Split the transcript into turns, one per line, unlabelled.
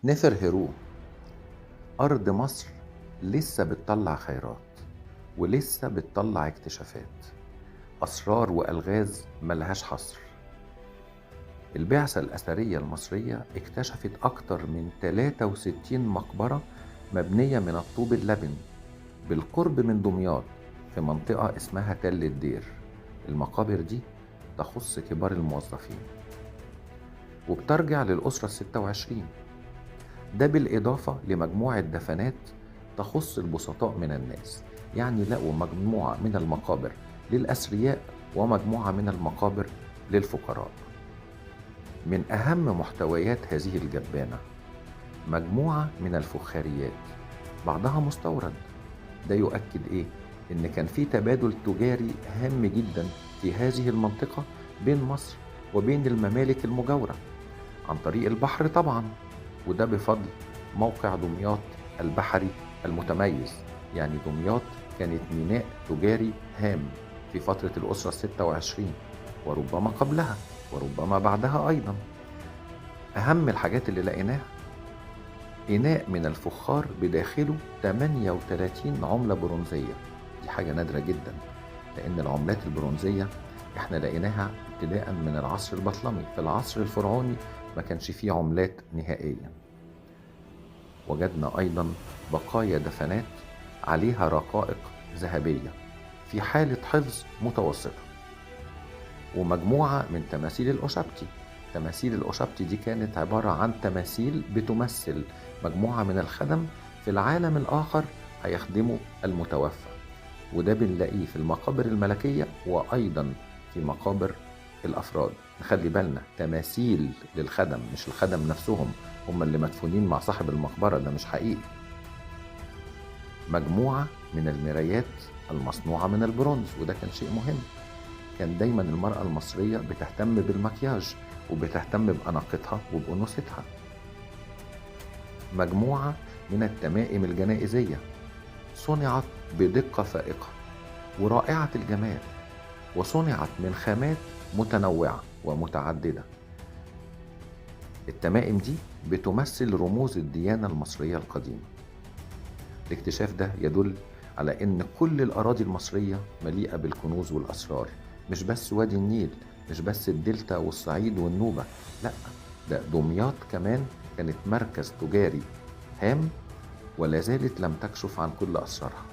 نفر هيرو. أرض مصر لسه بتطلع خيرات ولسه بتطلع اكتشافات، أسرار وألغاز ملهاش حصر. البعثة الأثرية المصرية اكتشفت أكتر من 63 مقبرة مبنية من الطوب اللبن بالقرب من دمياط في منطقة اسمها تل الدير. المقابر دي تخص كبار الموظفين وبترجع للأسرة 26، ده بالإضافة لمجموعة دفنات تخص البسطاء من الناس. يعني لقوا مجموعة من المقابر للأثرياء ومجموعة من المقابر للفقراء. من أهم محتويات هذه الجبانة مجموعة من الفخاريات، بعضها مستورد. ده يؤكد إيه؟ إن كان في تبادل تجاري هام جدا في هذه المنطقة بين مصر وبين الممالك المجاورة عن طريق البحر طبعا، وده بفضل موقع دمياط البحري المتميز. يعني دمياط كانت ميناء تجاري هام في فترة الأسرة 26 وربما قبلها وربما بعدها أيضا. أهم الحاجات اللي لقيناها إناء من الفخار بداخله 38 عملة برونزية. دي حاجة نادرة جدا، لأن العملات البرونزية احنا لقيناها ابتداء من العصر البطلمي. في العصر الفرعوني ما كانش فيه عملات نهائيا. وجدنا أيضا بقايا دفنات عليها رقائق ذهبية في حالة حفظ متوسطة، ومجموعة من تماثيل الأوشبتي. تماثيل الأوشبتي دي كانت عبارة عن تماثيل بتمثل مجموعة من الخدم في العالم الآخر هيخدموا المتوفى، وده بنلاقيه في المقابر الملكية وأيضا في مقابر الأفراد. نخلي بالنا تماثيل للخدم، مش الخدم نفسهم هم اللي مدفونين مع صاحب المقبرة، ده مش حقيقي. مجموعة من المرايات المصنوعة من البرونز، وده كان شيء مهم. كان دايما المرأة المصرية بتهتم بالمكياج وبتهتم بأناقتها وبأنوثتها. مجموعة من التمائم الجنائزية صنعت بدقة فائقة ورائعة الجمال، وصنعت من خامات متنوعة ومتعددة. التمائم دي بتمثل رموز الديانة المصرية القديمة. الاكتشاف ده يدل على ان كل الاراضي المصرية مليئة بالكنوز والاسرار، مش بس وادي النيل، مش بس الدلتا والصعيد والنوبة، لا، ده دمياط كمان كانت مركز تجاري هام ولا زالت لم تكشف عن كل اسرارها.